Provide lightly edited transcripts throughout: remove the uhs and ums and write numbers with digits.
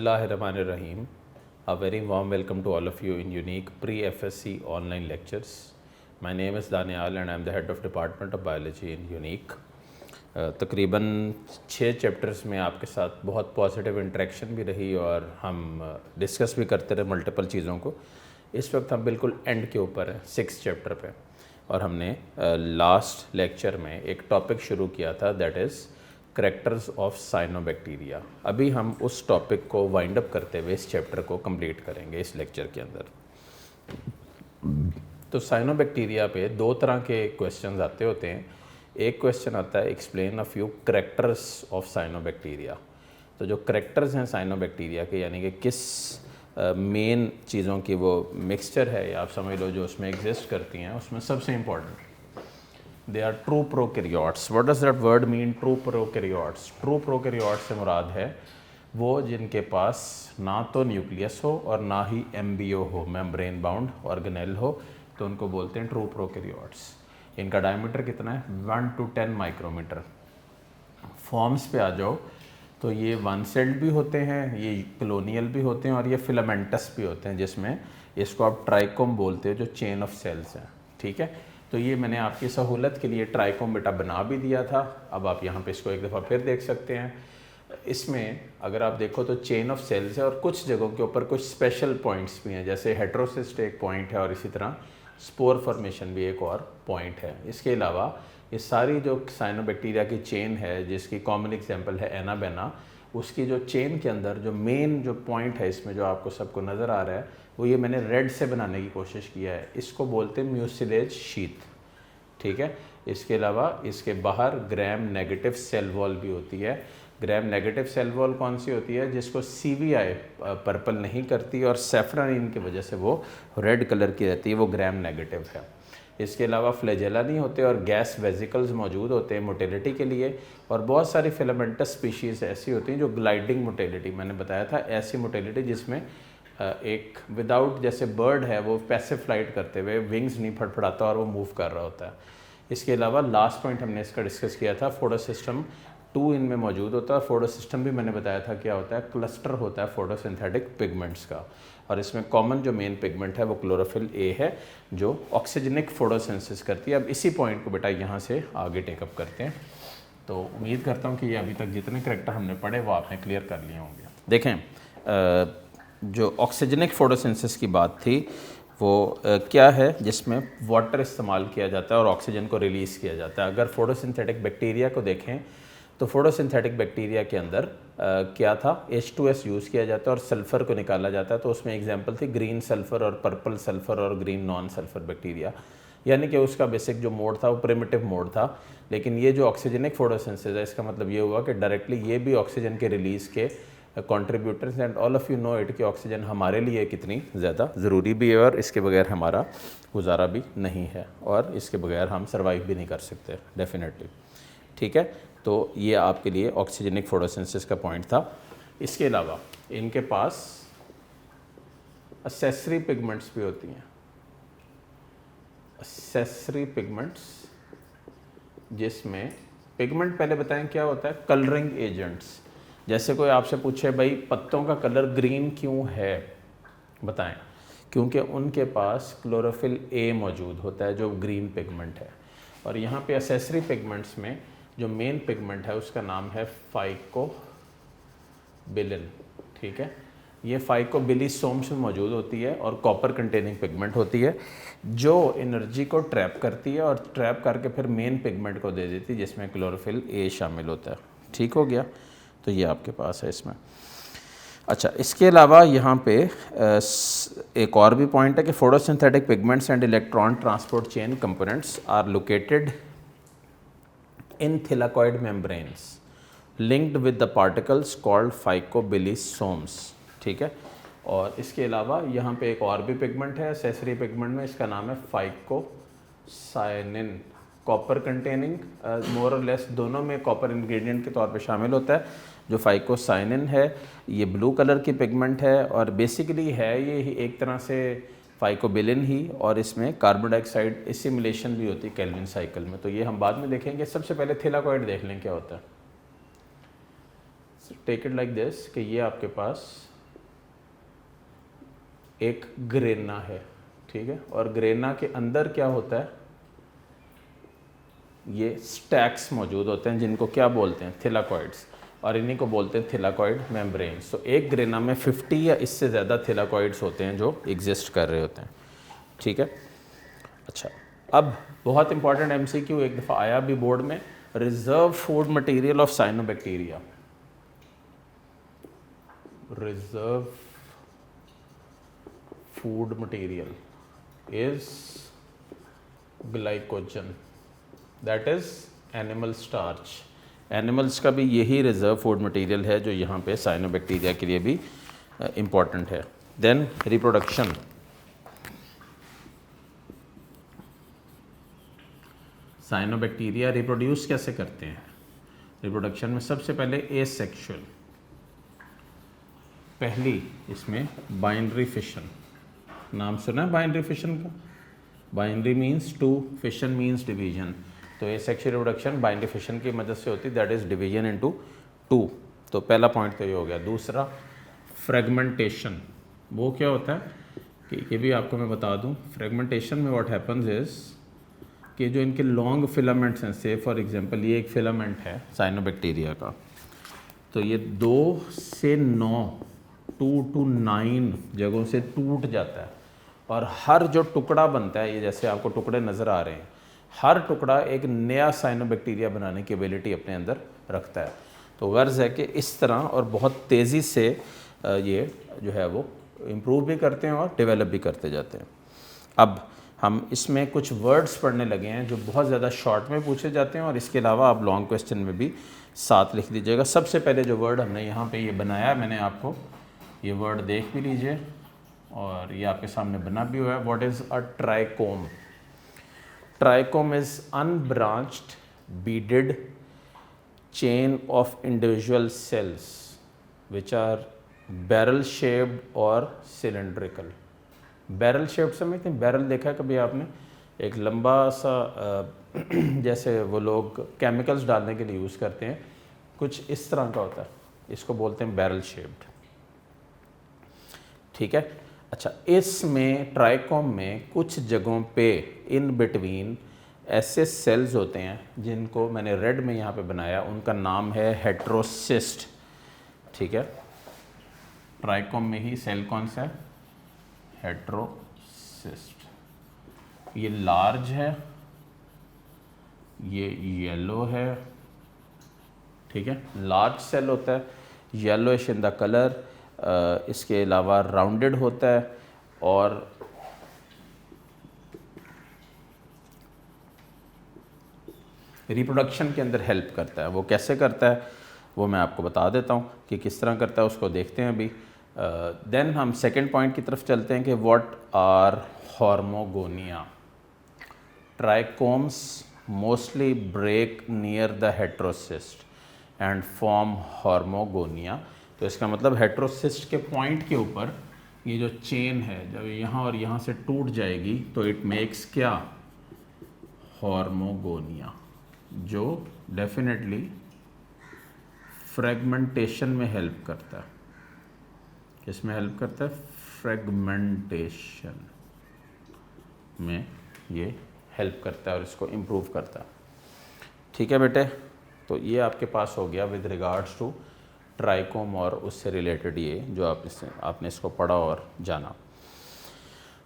Bismillahirrahmanirrahim. A very warm welcome to all of you in unique pre-FSC online lectures. My name is Danial and I am the head of Department of Biology in unique. तकरीबन 6 chapters में आपके साथ बहुत positive interaction भी रही और हम discuss भी करते रहे मल्टीपल चीज़ों को. इस वक्त हम बिल्कुल एंड के ऊपर हैं 6 चैप्टर पे और हमने लास्ट लेक्चर में एक टॉपिक शुरू किया था that is characters of cyanobacteria. अभी हम उस टॉपिक को वाइंड अप करते हुए इस चैप्टर को कंप्लीट करेंगे इस लेक्चर के अंदर. तो साइनोबैक्टीरिया पे 2 तरह के क्वेश्चंस आते होते हैं. एक क्वेश्चन आता है explain a few characters of cyanobacteria. तो जो करैक्टर्स हैं साइनोबैक्टीरिया के यानी कि किस मेन चीज़ों की वो मिक्सचर है या आप समझ लो जो उसमें एग्जिस्ट करती हैं, उसमें सबसे important they are true prokaryotes. What does that word mean true prokaryotes? True prokaryotes से मुराद है वो जिनके पास ना तो न्यूक्लियस हो और ना ही एम्ब्रियो हो, मेम्ब्रेन बाउंड ऑर्गेनेल हो, तो उनको बोलते हैं ट्रू प्रोकैरियोट्स. इनका डायमीटर कितना है? 1 to 10 माइक्रोमीटर. फॉर्म्स पे आ जाओ तो ये वन सेल्ड भी होते हैं, ये कॉलोनियल भी होते हैं और ये फिलामेंटस भी होते हैं, जिसमें इसको आप ट्राइकोम बोलते हो जो चेन ऑफ सेल्स हैं. ठीक है, तो ये मैंने आपकी सहूलत के लिए ट्राइकोम बेटा बना भी दिया था. अब आप यहाँ पे इसको एक दफ़ा फिर देख सकते हैं. इसमें अगर आप देखो तो चेन ऑफ सेल्स है और कुछ जगहों के ऊपर कुछ स्पेशल पॉइंट्स भी हैं, जैसे हेट्रोसिस्ट एक पॉइंट है और इसी तरह स्पोर फॉर्मेशन भी एक और पॉइंट है. इसके अलावा ये सारी जो साइनोबैक्टीरिया की चेन है जिसकी कॉमन एग्जांपल है एनाबेना, उसकी जो चेन के अंदर जो मेन जो पॉइंट है इसमें जो आपको सबको नज़र आ रहा है वो ये मैंने रेड से बनाने की कोशिश किया है. इसको बोलते हैं म्यूसिलेज शीथ. ठीक है, इसके अलावा इसके बाहर ग्राम नेगेटिव सेल वॉल भी होती है. ग्राम नेगेटिव सेल वॉल कौन सी होती है? जिसको CVI पर्पल नहीं करती और सेफ्रानिन की वजह से वो रेड कलर की रहती है, वो ग्राम नेगेटिव है. इसके अलावा फ्लैजेला नहीं होते और गैस वेजिकल्स मौजूद होते हैं मोटिलिटी के लिए. और बहुत सारी फिलामेंटस स्पीशीज़ ऐसी होती हैं जो ग्लाइडिंग मोटिलिटी, मैंने बताया था ऐसी मोटिलिटी जिसमें एक विदाउट, जैसे बर्ड है वो पैसिव फ्लाइट करते हुए विंग्स नहीं फड़फड़ाता और वो मूव कर रहा होता है. इसके अलावा लास्ट पॉइंट हमने इसका डिस्कस किया था फोटोसिस्टम 2 इनमें मौजूद होता है. फोटोसिस्टम भी मैंने बताया था क्या होता है, क्लस्टर होता है फोटोसिंथेटिक पिगमेंट्स का. और इसमें कॉमन जो मेन पिगमेंट है वो क्लोरोफिल A है जो ऑक्सीजनिक फोटोसिंथेसिस करती है. अब इसी पॉइंट को बेटा यहाँ से आगे टेकअप करते हैं. तो उम्मीद करता हूँ कि ये अभी तक जितने करैक्टर हमने पढ़े वो आपने क्लियर कर लिए होंगे. देखें, जो ऑक्सीजनिक फोटोसिंथेसिस की बात थी वो क्या है, जिसमें वाटर इस्तेमाल किया जाता है और ऑक्सीजन को रिलीज़ किया जाता है. अगर फोटोसिंथेटिक बैक्टीरिया को देखें तो फोटोसिंथेटिक बैक्टीरिया के अंदर क्या था, H2S यूज़ किया जाता है और सल्फ़र को निकाला जाता है. तो उसमें एग्जांपल थी ग्रीन सल्फ़र और पर्पल सल्फ़र और ग्रीन नॉन सल्फ़र बैक्टीरिया, यानी कि उसका बेसिक जो मोड था वो प्रिमिटिव मोड था. लेकिन ये जो ऑक्सीजनिक फोटोसिंथेसिस है इसका मतलब ये हुआ कि डायरेक्टली ये भी ऑक्सीजन के रिलीज़ के contributors. And all of you know it कि ऑक्सीजन हमारे लिए कितनी ज़्यादा ज़रूरी भी है और इसके बगैर हमारा गुजारा भी नहीं है और इसके बगैर हम सर्वाइव भी नहीं कर सकते डेफिनेटली. ठीक है, तो ये आपके लिए ऑक्सीजनिक फोटोसिंथेसिस का पॉइंट था. इसके अलावा इनके पास एसेसरी पिगमेंट्स भी होती हैं. एसेसरी पिगमेंट्स, जिसमें पिगमेंट पहले बताएं क्या होता है, कलरिंग एजेंट्स. जैसे कोई आपसे पूछे भाई पत्तों का कलर ग्रीन क्यों है, बताएं. क्योंकि उनके पास क्लोरोफिल A मौजूद होता है जो ग्रीन पिगमेंट है. और यहाँ पे एसेसरी पिगमेंट्स में जो मेन पिगमेंट है उसका नाम है फाइकोबिलिन. ठीक है, ये फाइकोबिलिसोम्स में मौजूद होती है और कॉपर कंटेनिंग पिगमेंट होती है जो एनर्जी को ट्रैप करती है और ट्रैप करके फिर मेन पिगमेंट को दे देती है जिसमें क्लोरोफिल A शामिल होता है. ठीक हो गया, तो ये आपके पास है इसमें. अच्छा, इसके अलावा यहाँ पे एक और भी पॉइंट है कि photosynthetic pigments and electron transport chain components are located in thylakoid membranes linked with the particles called phycobilisomes. ठीक है, और इसके अलावा यहाँ पे एक और भी पिगमेंट है एसेसरी पिगमेंट में, इसका नाम है फाइकोसाइनिन. कॉपर कंटेनिंग, मोर और लेस दोनों में कॉपर इंग्रेडिएंट के तौर पे शामिल होता है. जो फाइकोसाइनिन है ये ब्लू कलर की पिगमेंट है और बेसिकली है ये एक तरह से फाइकोबिलिन ही, और इसमें कार्बन डाइऑक्साइड एसिमिलेशन भी होती है केल्विन साइकिल में. तो ये हम बाद में देखेंगे. सबसे पहले थैलाकॉइड देख लें क्या होता है. टेक इट लाइक दिस कि ये आपके पास एक ग्रेना है, ठीक है, और ग्रेना के अंदर क्या होता है, ये स्टैक्स मौजूद होते हैं जिनको क्या बोलते हैं, थिलाकॉइड्स, और इन्हीं को बोलते हैं थिलाकॉइड मेम्ब्रेन्स। तो एक ग्रेना में 50 या इससे ज़्यादा थिलाकॉइड्स होते हैं जो एग्जिस्ट कर रहे होते हैं, ठीक है। अच्छा, अब बहुत इंपॉर्टेंट एमसीक्यू एक दफ़ा आया भी बोर्ड में, reserve food material of cyanobacteria. Reserve food material is glycogen, that is animal starch. Animals का भी यही रिजर्व फूड मटेरियल है जो यहाँ पे साइनोबैक्टीरिया के लिए भी इम्पॉर्टेंट है। देन रिप्रोडक्शन, साइनोबैक्टीरिया रिप्रोड्यूस कैसे करते हैं? रिप्रोडक्शन में सबसे पहले एसेक्सुअल, पहली इसमें बाइनरी फिशन, नाम सुना है बाइनरी फिशन का? Binary means two, fission means division. तो एसेक्सुअल रिप्रोडक्शन बाइनरी फिशन की मदद से होती है, that is division into two. तो पहला पॉइंट तो ये हो गया। दूसरा फ्रेगमेंटेशन, वो क्या होता है कि ये भी आपको मैं बता दूं, फ्रेगमेंटेशन में व्हाट हैपन्स इज़ कि जो इनके लॉन्ग फिलामेंट्स हैं, से फॉर एग्जांपल ये एक फिलामेंट है साइनोबैक्टीरिया का, तो ये 2 से 9, 2 to 9 जगहों से टूट जाता है, और हर जो टुकड़ा बनता है, ये जैसे आपको टुकड़े नज़र आ रहे हैं, हर टुकड़ा एक नया साइनोबैक्टीरिया बनाने की एबिलिटी अपने अंदर रखता है। तो गर्ज है कि इस तरह और बहुत तेज़ी से ये जो है वो इम्प्रूव भी करते हैं और डेवलप भी करते जाते हैं। अब हम इसमें कुछ वर्ड्स पढ़ने लगे हैं जो बहुत ज़्यादा शॉर्ट में पूछे जाते हैं, और इसके अलावा आप लॉन्ग क्वेश्चन में भी साथ लिख दीजिएगा। सबसे पहले जो वर्ड हमने यहाँ पे ये बनाया, मैंने आपको ये वर्ड देख भी लीजिए और ये आपके सामने बना भी हुआ है। What is a trichome? Trichome is unbranched beaded chain of individual cells which are barrel shaped or cylindrical। Barrel shaped समझते हैं? बैरल देखा है कभी आपने? एक लंबा सा जैसे वो लोग केमिकल्स डालने के लिए यूज़ करते हैं, कुछ इस तरह का होता है, इसको बोलते हैं बैरल शेप्ड, ठीक है। अच्छा, इसमें ट्राइकोम में कुछ जगहों पे इन बिटवीन ऐसे सेल्स होते हैं जिनको मैंने रेड में यहाँ पे बनाया, उनका नाम है हेट्रोसिस्ट, ठीक है। ट्राइकोम में ही सेल कौन सा है? हेट्रोसिस्ट। ये लार्ज है, ये येलो है, ठीक है, लार्ज सेल होता है, येलोइश इन द कलर। इसके अलावा राउंडेड होता है और रिप्रोडक्शन के अंदर हेल्प करता है। वो कैसे करता है वो मैं आपको बता देता हूँ कि किस तरह करता है, उसको देखते हैं अभी। देन हम सेकंड पॉइंट की तरफ चलते हैं कि what are hormogonia. Trichomes mostly break near the heterocyst and form hormogonia. तो इसका मतलब हेट्रोसिस्ट के पॉइंट के ऊपर ये जो चेन है, जब यहाँ और यहाँ से टूट जाएगी तो इट मेक्स क्या? हॉर्मोगोनिया, जो डेफिनेटली फ्रेगमेंटेशन में हेल्प करता है। किसमें हेल्प करता है? फ्रेगमेंटेशन में ये हेल्प करता है और इसको इम्प्रूव करता है, ठीक है बेटे। तो ये आपके पास हो गया विद रिगार्ड्स टू ट्राइकोम और उससे रिलेटेड ये जो आपने इसको पढ़ा और जाना।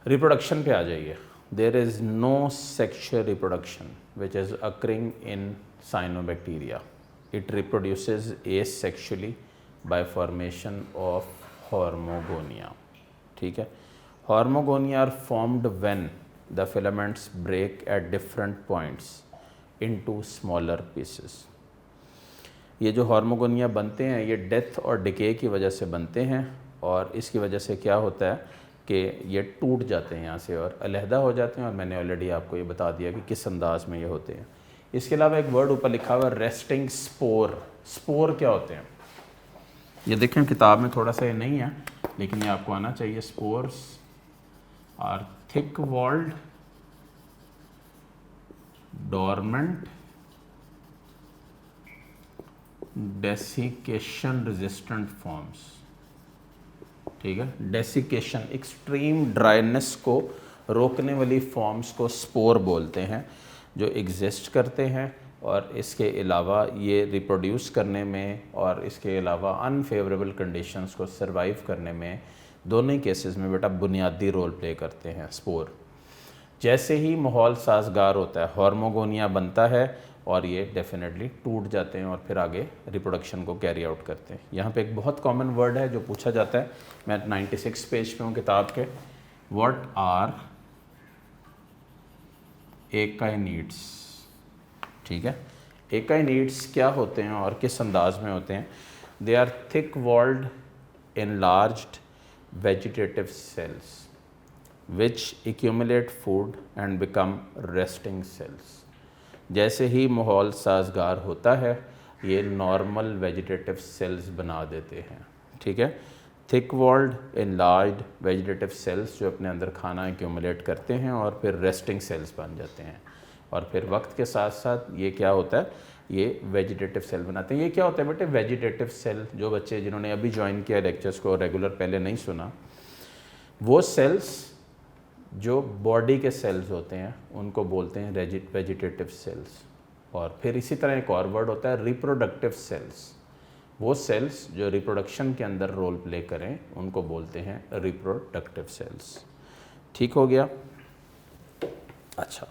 रिप्रोडक्शन पे आ जाइए। There is no sexual reproduction which is occurring in cyanobacteria. It reproduces asexually by formation of hormogonia, ठीक है। Hormogonia are formed when the filaments break at different points into smaller pieces. ये जो hormogonia बनते हैं ये death और decay की वजह से बनते हैं, और इसकी वजह से क्या होता है कि ये टूट जाते हैं यहाँ से और अलहदा हो जाते हैं, और मैंने ऑलरेडी आपको ये बता दिया कि किस अंदाज में ये होते हैं। इसके अलावा एक वर्ड ऊपर लिखा हुआ है रेस्टिंग स्पोर। स्पोर क्या होते हैं? ये देखें किताब में थोड़ा सा ये नहीं है, लेकिन ये आपको आना चाहिए। Spores are thick walled dormant desiccation resistant forms. ठीक है। डेसिकेशन, एक्सट्रीम ड्राइनेस को रोकने वाली फॉर्म्स को स्पोर बोलते हैं, जो एग्जिस्ट करते हैं और इसके अलावा ये रिप्रोड्यूस करने में और इसके अलावा अनफेवरेबल कंडीशंस को सरवाइव करने में, दोनों ही केसेस में बेटा बुनियादी रोल प्ले करते हैं स्पोर। जैसे ही माहौल साजगार होता है, हार्मोगोनिया बनता है और ये डेफिनेटली टूट जाते हैं और फिर आगे रिप्रोडक्शन को कैरी आउट करते हैं। यहाँ पे एक बहुत कॉमन वर्ड है जो पूछा जाता है, मैं 96 पेज पे हूँ किताब के। व्हाट आर एकाइनिड्स, ठीक है। एकाइनिड्स क्या होते हैं और किस अंदाज में होते हैं? They are thick walled enlarged vegetative cells which accumulate food and become resting cells। जैसे ही माहौल साजगार होता है ये नॉर्मल वेजिटेटिव सेल्स बना देते हैं, ठीक है। Thick walled enlarged vegetative cells जो अपने अंदर खाना एक्यूमुलेट करते हैं और फिर रेस्टिंग सेल्स बन जाते हैं और फिर वक्त के साथ साथ ये क्या होता है, ये वेजिटेटिव सेल बनाते हैं। ये क्या होता है बेटे? वेजिटेटिव सेल, जो बच्चे जिन्होंने अभी ज्वाइन किया लेक्चर्स को रेगुलर पहले नहीं सुना, वो सेल्स जो बॉडी के सेल्स होते हैं उनको बोलते हैं वेजिटेटिव सेल्स। और फिर इसी तरह एक और वर्ड होता है रिप्रोडक्टिव सेल्स। वो सेल्स जो रिप्रोडक्शन के अंदर रोल प्ले करें उनको बोलते हैं रिप्रोडक्टिव सेल्स। ठीक हो गया? अच्छा,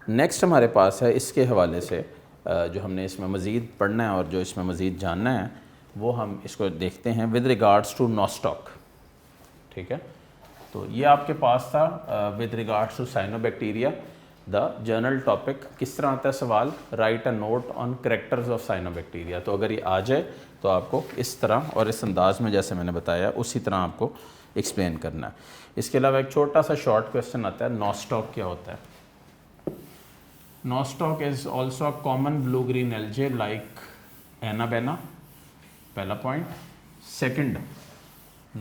नेक्स्ट हमारे पास है इसके हवाले से जो हमने इसमें मज़ीद पढ़ना है और जो इसमें मज़ीद जानना है वो हम इसको देखते हैं विद रिगार्ड्स टू नॉस्टॉक। ठीक है, तो ये आपके पास था with regards to cyanobacteria the general topic. किस तरह आता है सवाल? Write a note on characters of cyanobacteria. तो अगर ये आ जाए तो आपको इस तरह और इस अंदाज में जैसे मैंने बताया उसी तरह आपको एक्सप्लेन करना है। इसके अलावा एक छोटा सा शॉर्ट क्वेश्चन आता है, नॉस्टॉक क्या होता है? Nostoc is also a common blue-green algae like Anabaena, पहला पॉइंट। सेकंड,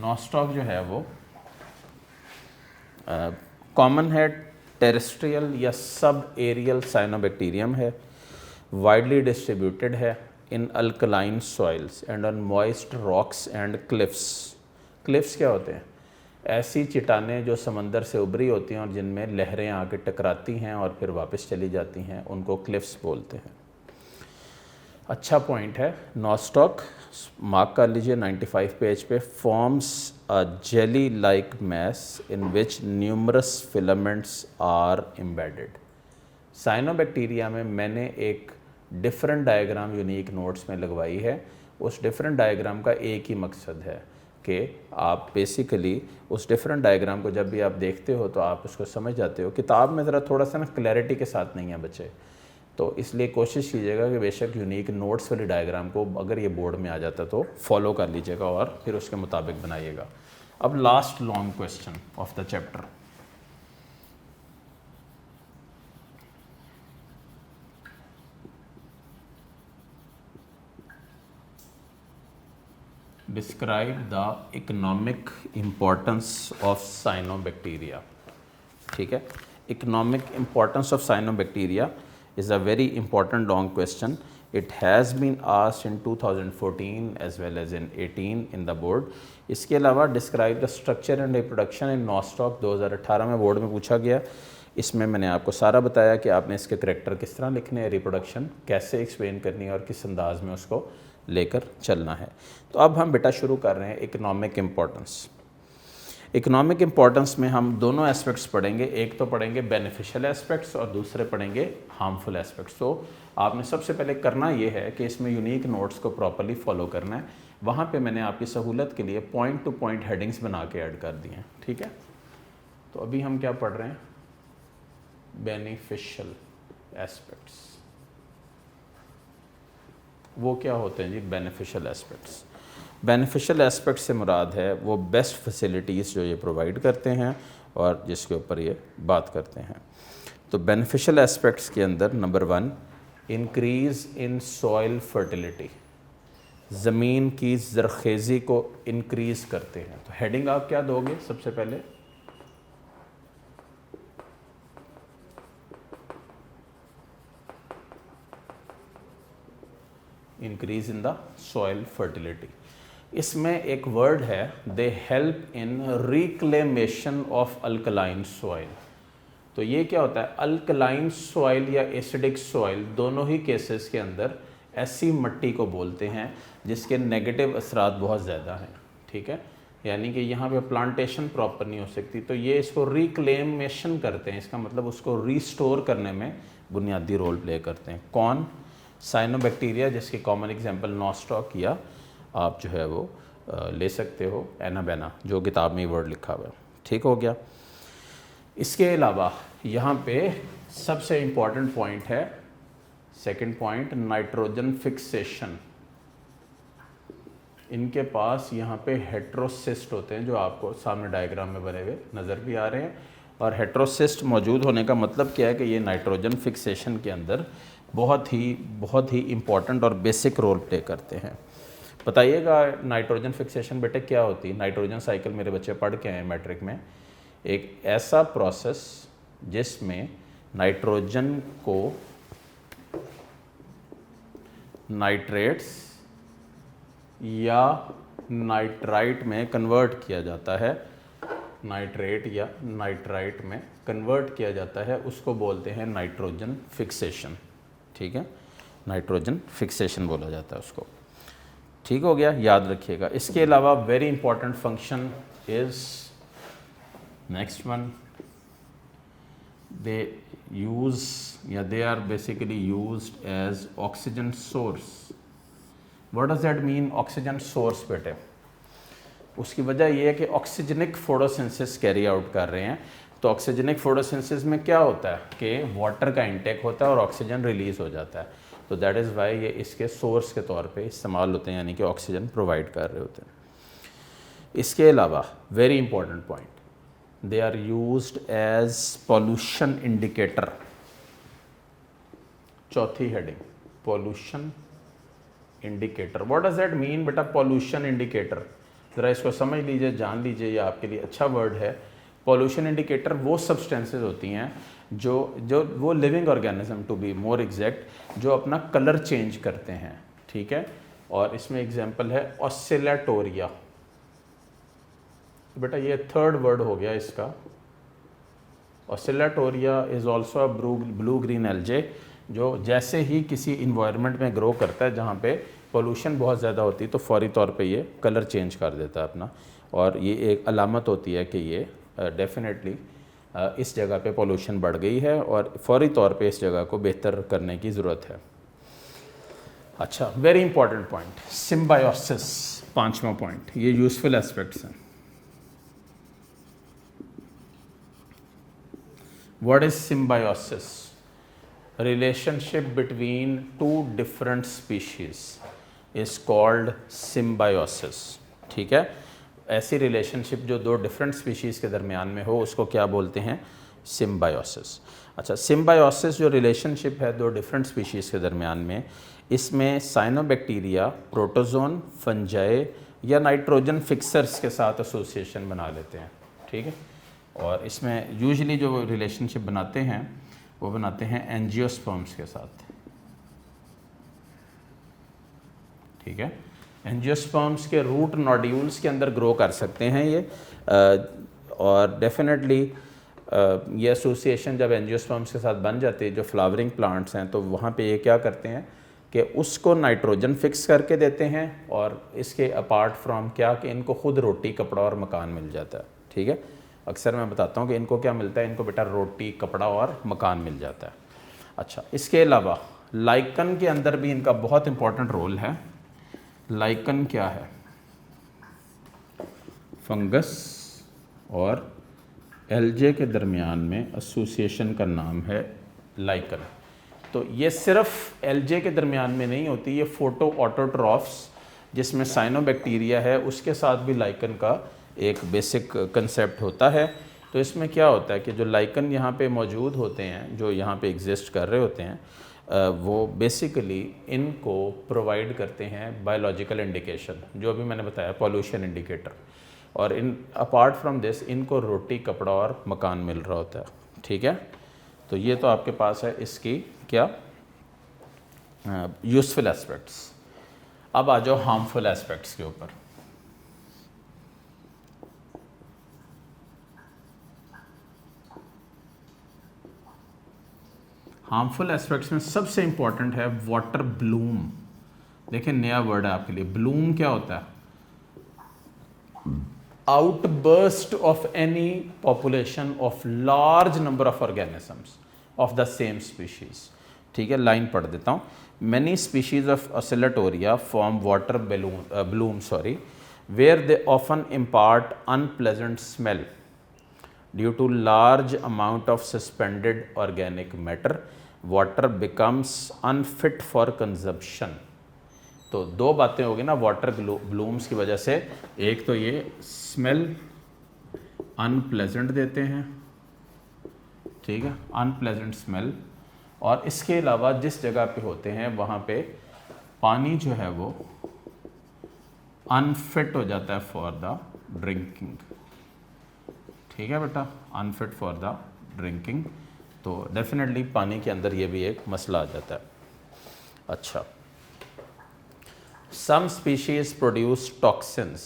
Nostoc जो है वो कॉमन है, टेरेस्ट्रियल या सब एरियल साइनोबैक्टीरियम है, वाइडली डिस्ट्रीब्यूटेड है in alkaline soils and on moist rocks and cliffs. Cliffs क्या होते हैं? ऐसी चट्टानें जो समंदर से उभरी होती हैं और जिनमें लहरें आके टकराती हैं और फिर वापस चली जाती हैं, उनको क्लिफ्स बोलते हैं। अच्छा पॉइंट है। नॉस्टॉक, मार्क कर लीजिए 95 पेज पे, forms a jelly like mass in which numerous filaments are embedded. Cyanobacteria में मैंने एक डिफरेंट डायग्राम यूनिक नोट्स में लगवाई है। उस डिफरेंट डायग्राम का एक ही मकसद है कि आप बेसिकली उस डिफरेंट डायग्राम को जब भी आप देखते हो तो आप उसको समझ जाते हो। किताब में ज़रा थोड़ा सा ना क्लैरिटी के साथ नहीं है बच्चे, तो इसलिए कोशिश कीजिएगा कि बेशक यूनिक नोट्स वाली डायग्राम को अगर ये बोर्ड में आ जाता तो फॉलो कर लीजिएगा और फिर उसके मुताबिक बनाइएगा। अब last long question of the chapter, describe the economic importance of cyanobacteria. ठीक है, economic importance of cyanobacteria is a very important long question. It has been asked in 2014 as well as in 18 in the board. इसके अलावा describe the structure and reproduction in Nostoc 2018 में board में पूछा गया। इसमें मैंने आपको सारा बताया कि आपने इसके करैक्टर किस तरह लिखने हैं, रिप्रोडक्शन कैसे एक्सप्लेन करनी है और किस अंदाज में उसको लेकर चलना है। तो अब हम बेटा शुरू कर रहे हैं इकोनॉमिक इम्पोर्टेंस। इकोनॉमिक इम्पोर्टेंस में हम दोनों एस्पेक्ट्स पढ़ेंगे, एक तो पढ़ेंगे बेनिफिशियल एस्पेक्ट्स और दूसरे पढ़ेंगे हार्मफुल एस्पेक्ट्स। तो आपने सबसे पहले करना ये है कि इसमें यूनिक नोट्स को प्रॉपर्ली फॉलो करना है। वहाँ पे मैंने आपकी सहूलत के लिए पॉइंट टू पॉइंट हेडिंग्स बना के ऐड कर दिए हैं। ठीक है, तो अभी हम क्या पढ़ रहे हैं? Beneficial aspects. वो क्या होते हैं जी बेनिफिशियल एस्पेक्ट्स? बेनिफिशियल एस्पेक्ट से मुराद है वो बेस्ट फैसिलिटीज़ जो ये प्रोवाइड करते हैं और जिसके ऊपर ये बात करते हैं। तो बेनिफिशियल एस्पेक्ट्स के अंदर number 1, increase in soil fertility, ज़मीन की ज़रखेज़ी को इंक्रीज़ करते हैं। तो हेडिंग आप क्या दोगे सबसे पहले? Increase in the soil fertility. इसमें एक वर्ड है, they help in reclamation of alkaline soil. तो ये क्या होता है, अल्कलाइन सॉइल या एसिडिक सॉइल दोनों ही केसेस के अंदर ऐसी मिट्टी को बोलते हैं जिसके नेगेटिव असरात बहुत ज़्यादा हैं, ठीक है, यानी कि यहाँ पे प्लांटेशन प्रॉपर नहीं हो सकती, तो ये इसको रिक्लेमेशन करते हैं, इसका मतलब उसको रिस्टोर करने में बुनियादी रोल प्ले करते हैं। कौन? साइनोबैक्टीरिया, जिसकी कॉमन एग्जांपल नॉस्टॉक या आप जो है वो ले सकते हो एनाबेना, जो किताब में वर्ड लिखा हुआ है, ठीक हो गया। इसके अलावा यहाँ पे सबसे इम्पॉर्टेंट पॉइंट है, सेकंड पॉइंट, नाइट्रोजन फिक्सेशन। इनके पास यहाँ पे हेट्रोसिस्ट होते हैं, जो आपको सामने डायग्राम में बने हुए नज़र भी आ रहे हैं। और हेट्रोसिस्ट मौजूद होने का मतलब क्या है कि ये नाइट्रोजन फिक्सेशन के अंदर बहुत ही इम्पॉर्टेंट और बेसिक रोल प्ले करते हैं। बताइएगा नाइट्रोजन फिक्सेशन बेटे क्या होती है? नाइट्रोजन साइकिल मेरे बच्चे पढ़ के आए मैट्रिक में, एक ऐसा प्रोसेस जिसमें नाइट्रोजन को नाइट्रेट्स या नाइट्राइट में कन्वर्ट किया जाता है, नाइट्रेट या नाइट्राइट में कन्वर्ट किया जाता है, उसको बोलते हैं नाइट्रोजन फिक्सेशन, ठीक है, नाइट्रोजन फिक्सेशन बोला जाता है उसको, ठीक हो गया, याद रखिएगा। इसके अलावा very important function is next one, they use या they are basically used as oxygen source. What does that mean oxygen source बेटे? उसकी वजह यह है कि ऑक्सीजनिक फोटोसिंथेसिस कैरी आउट कर रहे हैं, तो ऑक्सीजनिक फोटोसिंथेसिस में क्या होता है कि वाटर का इंटेक होता है और ऑक्सीजन रिलीज हो जाता है, तो दैट इज़ वाई ये इसके सोर्स के तौर पे इस्तेमाल होते हैं, यानी कि ऑक्सीजन प्रोवाइड कर रहे होते हैं। इसके अलावा very important point, they are used as pollution indicator. चौथी heading, pollution indicator. What does that mean बेटा, पॉल्यूशन इंडिकेटर? ज़रा इसको समझ लीजिए, जान लीजिए, ये आपके लिए अच्छा वर्ड है। पॉल्यूशन इंडिकेटर वो सब्सटेंसेस होती हैं जो वो living organism, to be more exact, जो अपना कलर चेंज करते हैं, ठीक है। और इसमें एग्जांपल है ऑसिलेटोरिया। बेटा ये थर्ड वर्ड हो गया इसका। Oscillatoria is also a blue green algae, जो जैसे ही किसी इन्वायरमेंट में ग्रो करता है जहाँ पे पोल्यूशन बहुत ज़्यादा होती है, तो फौरी तौर पे ये कलर चेंज कर देता है अपना, और ये एक अलामत होती है कि ये डेफिनेटली इस जगह पे पोल्यूशन बढ़ गई है और फौरी तौर पे इस जगह को बेहतर करने की ज़रूरत है। अच्छा, वेरी इंपॉर्टेंट पॉइंट, सिम्बायोसिस, पांचवा पॉइंट, ये यूजफुल एस्पेक्ट्स हैं। What is symbiosis? Relationship between two different species is called symbiosis, ठीक है। ऐसी रिलेशनशिप जो दो डिफरेंट स्पीशीज़ के दरमियान में हो उसको क्या बोलते हैं? सिम्बायोसिस। अच्छा, सिम्बायोसिस जो रिलेशनशिप है दो डिफरेंट स्पीशीज़ के दरमियान में, इसमें साइनोबैक्टीरिया, प्रोटोजोन, फंजाई या नाइट्रोजन फिक्सर्स के साथ एसोसिएशन बना लेते हैं, ठीक है। और इसमें यूजुअली जो रिलेशनशिप बनाते हैं वो बनाते हैं एंजियोस्पर्म्स के साथ, ठीक है। एंजियोस्पर्म्स के रूट नोड्यूल्स के अंदर ग्रो कर सकते हैं ये, और डेफिनेटली ये एसोसिएशन जब एंजियोस्पर्म्स के साथ बन जाती है, जो फ्लावरिंग प्लांट्स हैं, तो वहाँ पे ये क्या करते हैं कि उसको नाइट्रोजन फिक्स करके देते हैं, और इसके अपार्ट फ्रॉम क्या कि इनको खुद रोटी, कपड़ा और मकान मिल जाता है, ठीक है। अक्सर मैं बताता हूँ कि इनको क्या मिलता है, इनको बेटा रोटी, कपड़ा और मकान मिल जाता है। अच्छा, इसके अलावा लाइकन के अंदर भी इनका बहुत इंपॉर्टेंट रोल है। लाइकन क्या है? फंगस और एल्जे के दरमियान में एसोसिएशन का नाम है लाइकन। तो ये सिर्फ एल्जे के दरमियान में नहीं होती, ये फोटो ऑटोट्रॉफ्स जिसमें साइनोबैक्टीरिया है उसके साथ भी लाइकन का एक बेसिक कंसेप्ट होता है। तो इसमें क्या होता है कि जो लाइकन यहाँ पे मौजूद होते हैं, जो यहाँ पे एग्जिस्ट कर रहे होते हैं, वो बेसिकली इनको प्रोवाइड करते हैं बायोलॉजिकल इंडिकेशन, जो अभी मैंने बताया पॉल्यूशन इंडिकेटर, और इन अपार्ट फ्रॉम दिस इनको रोटी, कपड़ा और मकान मिल रहा होता है, ठीक है। तो ये तो आपके पास है इसकी क्या यूज़फुल एस्पेक्ट्स। अब आ जाओ हार्मफुल एस्पेक्ट्स के ऊपर। हार्मफुल एस्पेक्ट्स में सबसे इंपॉर्टेंट है वाटर ब्लूम। देखिए नया वर्ड है आपके लिए, ब्लूम क्या होता है? Outburst of any population of large number of organisms of the same species. ठीक है, लाइन पढ़ देता हूँ। Many species of Oscillatoria form water Bloom where they often impart unpleasant smell due to large amount of suspended organic matter. Water becomes unfit for consumption. तो दो बातें होगी ना वाटर ब्लूम्स की वजह से। एक तो ये स्मेल अनप्लेजेंट देते हैं, ठीक है, अनप्लेजेंट स्मेल, और इसके अलावा जिस जगह पे होते हैं वहाँ पे पानी जो है वो अनफिट हो जाता है फॉर द ड्रिंकिंग। ठीक है बेटा, अनफिट फॉर द ड्रिंकिंग, तो डेफिनेटली पानी के अंदर ये भी एक मसला आ जाता है। अच्छा, some species produce toxins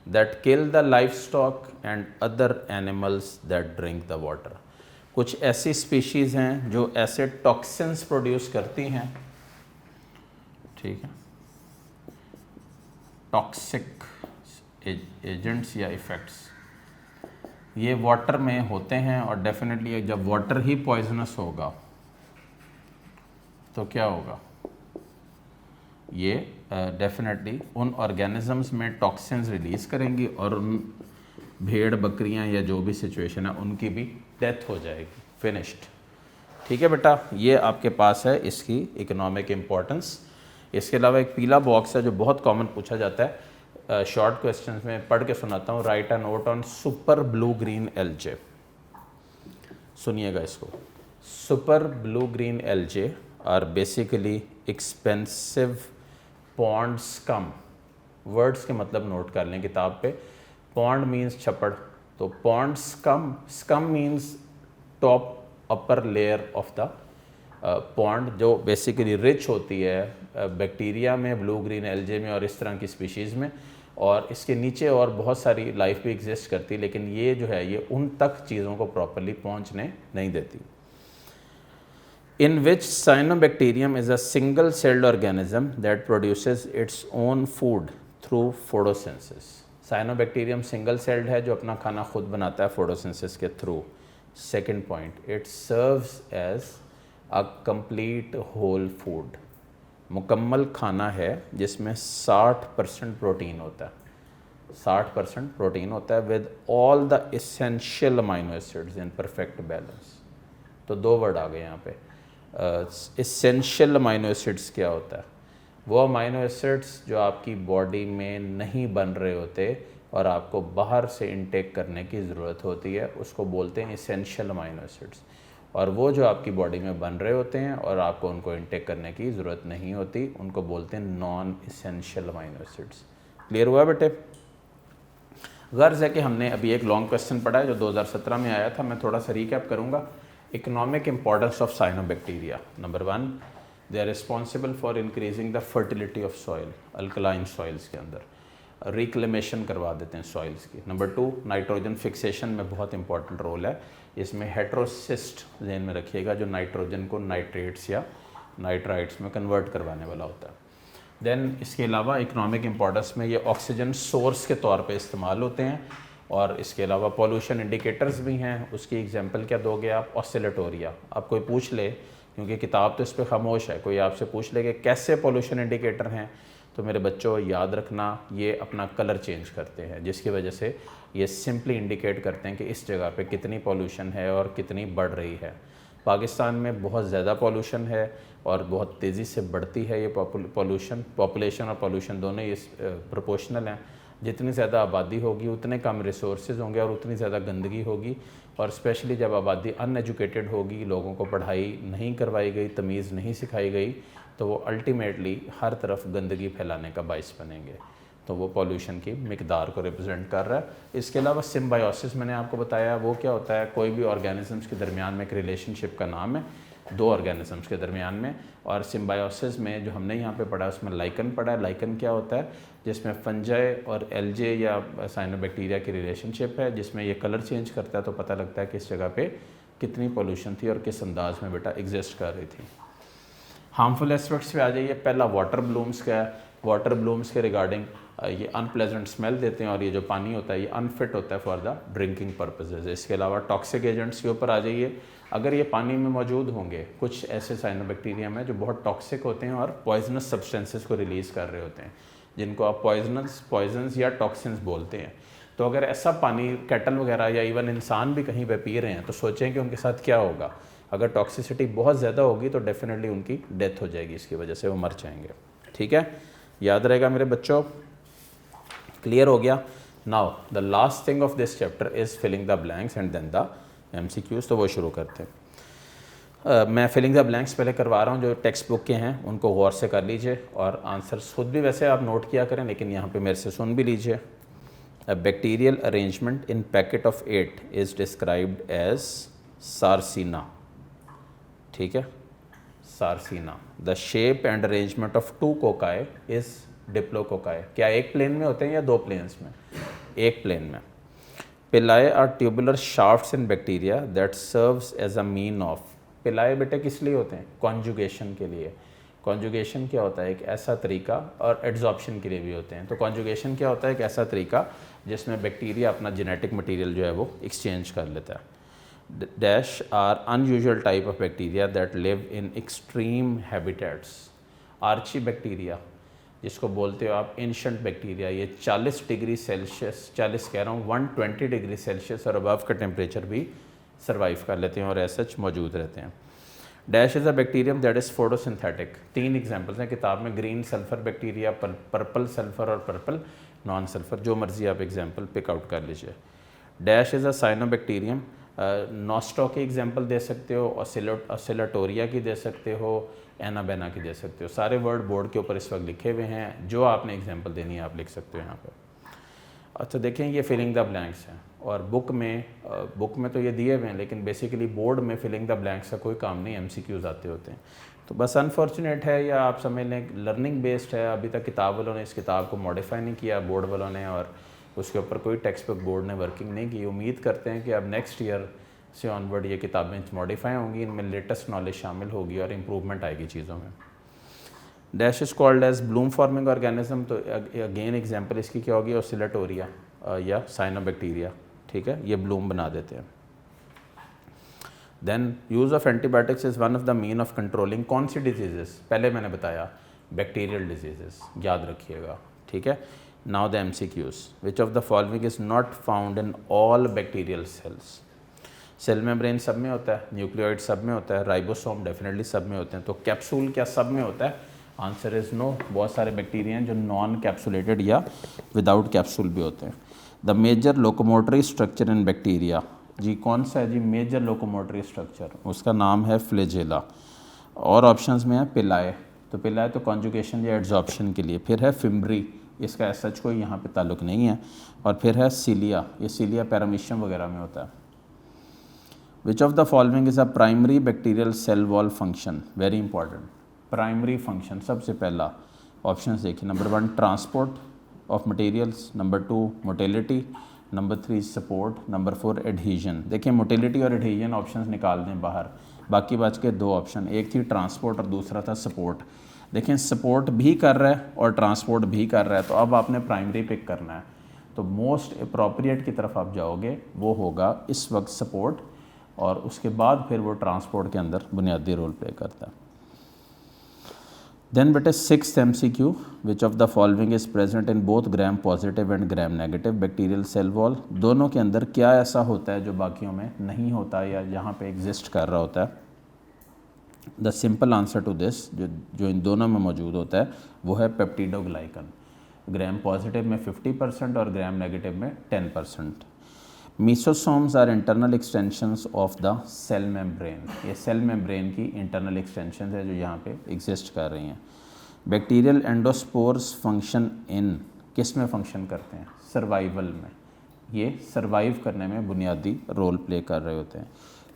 that kill the livestock and other animals that drink the water. कुछ ऐसी स्पीशीज हैं जो ऐसे टॉक्सिन्स प्रोड्यूस करती हैं, ठीक है, टॉक्सिक एजेंट्स या इफ़ेक्ट्स, ये वाटर में होते हैं। और डेफिनेटली जब वाटर ही पॉइजनस होगा तो क्या होगा, ये डेफिनेटली उन ऑर्गेनिजम्स में टॉक्सिन्स रिलीज़ करेंगी और उन भेड़ बकरियां या जो भी सिचुएशन है उनकी भी डेथ हो जाएगी, फिनिश्ड। ठीक है बेटा, ये आपके पास है इसकी इकोनॉमिक इम्पोर्टेंस। इसके अलावा एक पीला बॉक्स है जो बहुत कॉमन पूछा जाता है शॉर्ट क्वेश्चंस में, पढ़ के सुनाता हूँ। Write a note on super blue green algae. सुनिएगा इसको। Super blue green algae are basically expensive pond scum. Words के मतलब नोट कर लें किताब पे। पॉन्ड मीन्स छप्पड़, तो pond scum, scum means top upper layer of the pond, जो बेसिकली रिच होती है बैक्टीरिया में, ब्लू ग्रीन एल्जे में और इस तरह की स्पीशीज़ में, और इसके नीचे और बहुत सारी लाइफ भी एग्जिस्ट करती है, लेकिन ये जो है ये उन तक चीज़ों को प्रॉपरली पहुंचने नहीं देती। In which cyanobacterium is a single celled organism that produces its own food through photosynthesis. Cyanobacterium single celled है जो अपना खाना खुद बनाता है फोटोसिंथेसिस के through. Second point, it serves as a complete whole food. मुकम्मल खाना है जिसमें 60% प्रोटीन होता है, 60% प्रोटीन होता है with all the essential amino acids in perfect balance. तो दो वर्ड आ गए यहाँ पे। एसेंशियल अमाइनो एसिड्स क्या होता है? वो अमाइनो एसिड्स जो आपकी बॉडी में नहीं बन रहे होते और आपको बाहर से इनटेक करने की ज़रूरत होती है, उसको बोलते हैं एसेंशियल अमाइनो एसिड्स। और वो जो आपकी बॉडी में बन रहे होते हैं और आपको उनको इनटेक करने की ज़रूरत नहीं होती, उनको बोलते हैं non essential amino acids. Clear हुआ बेटे? गर्ज है कि हमने अभी एक लॉन्ग क्वेश्चन पढ़ा है जो 2017 में आया था, मैं थोड़ा सा रिकैप करूँगा। Economic importance of cyanobacteria. Number 1, they are responsible for increasing the fertility of soil, alkaline soils के अंदर रिक्लेमेशन करवा देते हैं सॉइल्स की। नंबर 2, नाइट्रोजन फिक्सेशन में बहुत इंपॉर्टेंट रोल है। इसमें हेट्रोसिस्ट ध्यान में रखिएगा, जो नाइट्रोजन को नाइट्रेट्स या नाइट्राइट्स में कन्वर्ट करवाने वाला होता है। देन इसके अलावा इकोनॉमिक इंपॉर्टेंस में ये ऑक्सीजन सोर्स के तौर पे इस्तेमाल होते हैं। और इसके अलावा पॉल्यूशन इंडिकेटर्स भी हैं। उसकी एग्जांपल क्या दोगे आप? ऑसिलेटोरिया। आप कोई पूछ ले, क्योंकि किताब तो इस पर खामोश है, कोई आपसे पूछ ले कि कैसे पॉल्यूशन इंडिकेटर हैं, तो मेरे बच्चों याद रखना ये अपना कलर चेंज करते हैं, जिसकी वजह से ये सिंपली इंडिकेट करते हैं कि इस जगह पे कितनी पॉल्यूशन है और कितनी बढ़ रही है। पाकिस्तान में बहुत ज़्यादा पॉल्यूशन है और बहुत तेज़ी से बढ़ती है ये पॉल्यूशन। पॉपुलेशन और पॉल्यूशन दोनों ये प्रोपोर्शनल हैं। जितनी ज़्यादा आबादी होगी उतने कम रिसोर्सेज होंगे और उतनी ज़्यादा गंदगी होगी। और स्पेशली जब आबादी अनएजुकेटेड होगी, लोगों को पढ़ाई नहीं करवाई गई, तमीज़ नहीं सिखाई गई, तो वो अल्टीमेटली हर तरफ गंदगी फैलाने का बाइस बनेंगे। तो वो पॉल्यूशन की मिकदार को रिप्रेजेंट कर रहा है। इसके अलावा सिम्बायोसिस मैंने आपको बताया, वो क्या होता है? कोई भी ऑर्गेनिजम्स के दरमियान में एक रिलेशनशिप का नाम है, दो ऑर्गेनिजम्स के दरमियान में। और सिम्बायोसिस में जो हमने यहाँ पे पढ़ा उसमें लाइकन पढ़ा है। लाइकन क्या होता है? जिसमें फंजाई और एल्जे या साइनोबैक्टीरिया की रिलेशनशिप है, जिसमें ये कलर चेंज करता है, तो पता लगता है कि इस जगह पे कितनी पोल्यूशन थी और किस अंदाज में बेटा एग्जिस्ट कर रही थी। हार्मफुल एस्पेक्ट्स पे आ जाइए। पहला वाटर ब्लूम्स का है। वाटर ब्लूम्स के रिगार्डिंग ये अनप्लेजेंट स्मेल देते हैं और ये जो पानी होता है ये अनफिट होता है फॉर द ड्रिंकिंग पर्पजेज। इसके अलावा टॉक्सिक एजेंट्स के ऊपर आ जाइए। अगर ये पानी में मौजूद होंगे, कुछ ऐसे साइनोबैक्टीरियम हैं जो बहुत टॉक्सिक होते हैं और पॉइजनस सब्सटेंसेस को रिलीज़ कर रहे होते हैं, जिनको आप पॉइजन्स या टॉक्सिन्स बोलते हैं। तो अगर ऐसा पानी कैटल वगैरह या इवन इंसान भी कहीं पे पी रहे हैं तो सोचें कि उनके साथ क्या होगा। अगर टॉक्सिसिटी बहुत ज़्यादा होगी तो डेफिनेटली उनकी डेथ हो जाएगी, इसकी वजह से वो मर जाएंगे। ठीक है, याद रहेगा मेरे बच्चों, क्लियर हो गया। Now the last thing of this chapter is filling the blanks and then the MCQs। तो वो शुरू करते हैं। मैं फिलिंग द ब्लैंक्स पहले करवा रहा हूँ, जो टेक्स्ट बुक के हैं उनको गौर से कर लीजिए और आंसर्स खुद भी वैसे आप नोट किया करें, लेकिन यहाँ पे मेरे से सुन भी लीजिए। A bacterial arrangement in packet of 8 is described as Sarcina. ठीक है, Sarcina. The shape and arrangement of 2 cocci is Diplococci. क्या एक प्लेन में होते हैं या दो प्लेन्स में? एक प्लेन में। Pilae are tubular shafts in bacteria that serves as a mean of. पिलाए बेटे किस लिए होते हैं? कॉन्जुगेशन के लिए। कॉन्जुगेशन क्या होता है? एक ऐसा तरीका, और एड्जॉर्प्शन के लिए भी होते हैं। तो कॉन्जुगेशन क्या होता है? एक ऐसा तरीका जिसमें बैक्टीरिया अपना जेनेटिक मटेरियल जो है वो एक्सचेंज कर लेता है। Dash are unusual type of bacteria that live in extreme habitats. Archaebacteria जिसको बोलते हो आप एंशिएंट बैक्टीरिया, ये 40 डिग्री सेल्सियस, 40 कह रहा हूँ 120 डिग्री सेल्सियस और अबव का टेम्परेचर भी सर्वाइव कर लेते हैं और ऐसे मौजूद रहते हैं। Dash is a bacterium that is photosynthetic. 3 examples हैं किताब में, green sulphur bacteria, purple sulphur और पर्पल नॉन सल्फर, जो मर्जी आप एग्जांपल पिक आउट कर लीजिए। Dash is a cyanobacterium. Nostoc की एग्जांपल दे सकते हो, ऑसिलेटोरिया की दे सकते हो, एनाबेना की दे सकते हो। सारे वर्ड बोर्ड के ऊपर इस वक्त लिखे हुए हैं, जो आपने एग्जांपल देनी है आप लिख सकते हो यहाँ पर। अच्छा देखें, ये फिलिंग द ब्लैंक्स हैं और बुक में तो ये दिए हुए हैं, लेकिन बेसिकली बोर्ड में फिलिंग द ब्लैंक्स का कोई काम नहीं, MCQs आते होते हैं। तो बस अनफॉर्चुनेट है, या आप समझ लें लर्निंग बेस्ड है। अभी तक किताब वालों ने इस किताब को मॉडिफाई नहीं किया, बोर्ड वालों ने, और उसके ऊपर कोई टेक्स्ट बुक बोर्ड ने वर्किंग नहीं की। उम्मीद करते हैं कि अब नेक्स्ट ईयर से ऑनवर्ड ये किताबें मॉडिफाई होंगी, इनमें लेटेस्ट नॉलेज शामिल होगी और इम्प्रूवमेंट आएगी चीज़ों में। Dash is called as bloom forming organism. तो अगेन एग्जांपल इसकी क्या होगी? ऑसिलेटोरिया या साइनोबैक्टीरिया। ठीक है, ये ब्लूम बना देते हैं। Then use of antibiotics is one of the mean of controlling कौन सी डिजीजेस? पहले मैंने बताया बैक्टीरियल डिजीजेस, याद रखिएगा। ठीक है, now the MCQs। Which of the following is not found in all bacterial cells? Cell membrane सब में होता है, न्यूक्लियोइड सब में होता है, राइबोसोम डेफिनेटली सब में होते हैं। तो कैप्सूल क्या सब में होता है? Answer is no. बहुत सारे बैक्टीरिया हैं जो नॉन कैप्सुलेटेड या विदाउट कैप्सूल भी होते हैं। The major locomotory structure in bacteria, जी कौन सा है जी मेजर लोकोमोटरी स्ट्रक्चर? उसका नाम है फ्लैजेला। और ऑप्शंस में है पिलाए। तो पिलाए तो कॉन्जुगेशन या एड्जॉर्प्शन के लिए। फिर है फिम्ब्री, इसका सच कोई यहाँ पे ताल्लुक नहीं है। और फिर है सीलिया, ये सीलिया पैरामीशियम वगैरह में होता है। Which of the following is a primary bacterial cell wall function? Very important, primary function सबसे पहला ऑप्शन देखिए। Number 1 transport of materials, number 2 motility, number 3 support, number 4 adhesion. देखिए मोटिलिटी और एडहीजन ऑप्शंस निकाल दें बाहर, बाकी बच के 2 ऑप्शन, एक थी ट्रांसपोर्ट और दूसरा था सपोर्ट। देखें सपोर्ट भी कर रहा है और ट्रांसपोर्ट भी कर रहा है, तो अब आपने प्राइमरी पिक करना है। तो मोस्ट अप्रोप्रिएट की तरफ आप जाओगे, वो होगा इस वक्त सपोर्ट, और उसके बाद फिर वो ट्रांसपोर्ट के अंदर बुनियादी रोल प्ले करता है। देन बेटे 6th MCQ, which of the following is present in both gram positive and gram negative bacterial cell wall? दोनों के अंदर क्या ऐसा होता है जो बाकियों में नहीं होता या यहाँ पे एग्जिस्ट कर रहा होता है? The simple answer to this, जो इन दोनों में मौजूद होता है, वो है पेप्टिडोग्लाइकन। ग्राम पॉजिटिव में 50% और ग्राम नेगेटिव में 10%। Mesosomes are internal extensions of the cell membrane. ये सेल मेम्ब्रेन की इंटरनल एक्सटेंशन है जो यहाँ पे एग्जिस्ट कर रही हैं। बैक्टीरियल एंडोस्पोर्स फंक्शन इन, किस में फंक्शन करते हैं? सर्वाइवल में। ये सर्वाइव करने में बुनियादी रोल प्ले कर रहे होते हैं।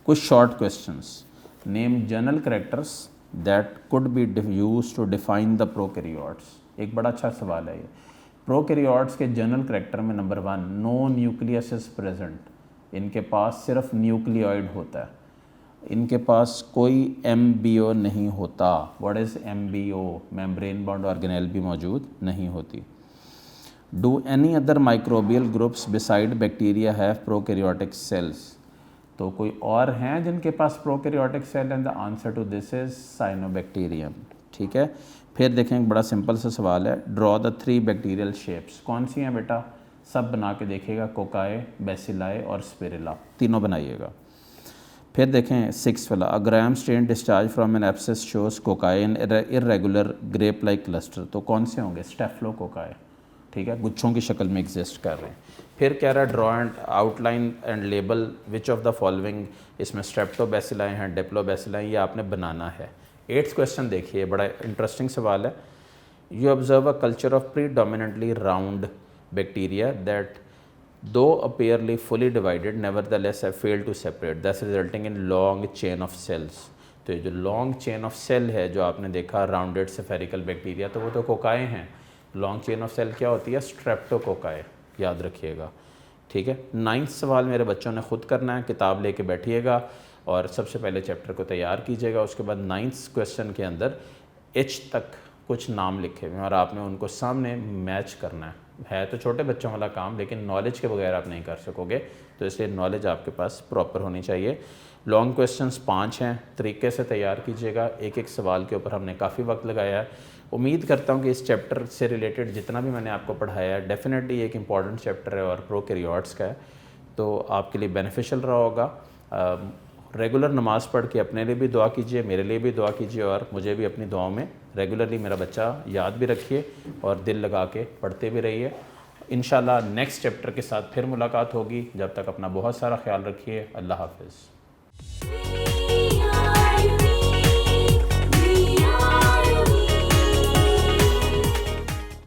कुछ short questions, name general characters that could be used to define the prokaryotes. एक बड़ा अच्छा सवाल है ये। प्रोकैरियोट्स के जनरल करैक्टर में number 1 no nucleus is present, इनके पास सिर्फ न्यूक्लियोइड होता है। इनके पास कोई एमबीओ नहीं होता। What is MBO? Membrane bound organelle भी मौजूद नहीं होती। Do any other microbial groups beside bacteria have prokaryotic cells? तो कोई और हैं जिनके पास prokaryotic cell? And the answer to this is cyanobacterium. ठीक है, फिर देखें एक बड़ा सिंपल सा सवाल है, ड्रॉ द 3 बैक्टीरियल शेप्स। कौन सी हैं बेटा? सब बना के देखिएगा, कोकाए, बेसिलाई और स्पिरिला, तीनों बनाइएगा। फिर देखें 6 वाला, a gram stain discharge from an abscess shows cocci in irregular grape like cluster. तो कौन से होंगे? स्टेफ्लोकोकाई। ठीक है, गुच्छों की शक्ल में एग्जिस्ट कर रहे हैं। फिर कह रहा है draw and outline and label which of the following, इसमें स्ट्रेप्टोबैसिलाई हैं, डिप्लोबैसिलाई, ये आपने बनाना है। 8th क्वेश्चन देखिए, बड़ा इंटरेस्टिंग सवाल है। You observe a culture of predominantly round bacteria that दो apparently fully divided nevertheless have failed to separate thus resulting in long chain of cells। तो ये जो लॉन्ग चेन ऑफ सेल है जो आपने देखा राउंडेड सेफेरिकल बैक्टीरिया, तो वो तो कोकाए हैं। लॉन्ग चेन ऑफ सेल क्या होती है? स्ट्रेप्टोकोकाए, याद रखिएगा। ठीक है, 9th सवाल मेरे बच्चों ने खुद करना है, किताब लेके बैठिएगा और सबसे पहले चैप्टर को तैयार कीजिएगा। उसके बाद 9th क्वेश्चन के अंदर H तक कुछ नाम लिखे हुए हैं और आपने उनको सामने मैच करना है तो छोटे बच्चों वाला काम, लेकिन नॉलेज के बगैर आप नहीं कर सकोगे, तो इसलिए नॉलेज आपके पास प्रॉपर होनी चाहिए। लॉन्ग क्वेश्चंस 5 हैं, तरीके से तैयार कीजिएगा। एक एक सवाल के ऊपर हमने काफ़ी वक्त लगाया है। उम्मीद करता हूँ कि इस चैप्टर से रिलेटेड जितना भी मैंने आपको पढ़ाया है डेफिनेटली एक इंपॉर्टेंट चैप्टर है और प्रोकैरियोट्स का है, तो आपके लिए बेनिफिशियल रहा होगा। रेगुलर नमाज़ पढ़ के अपने लिए भी दुआ कीजिए, मेरे लिए भी दुआ कीजिए और मुझे भी अपनी दुआओं में रेगुलरली मेरा बच्चा याद भी रखिए और दिल लगा के पढ़ते भी रहिए। इंशाल्लाह नेक्स्ट चैप्टर के साथ फिर मुलाकात होगी। जब तक अपना बहुत सारा ख्याल रखिए। अल्लाह हाफ़िज़।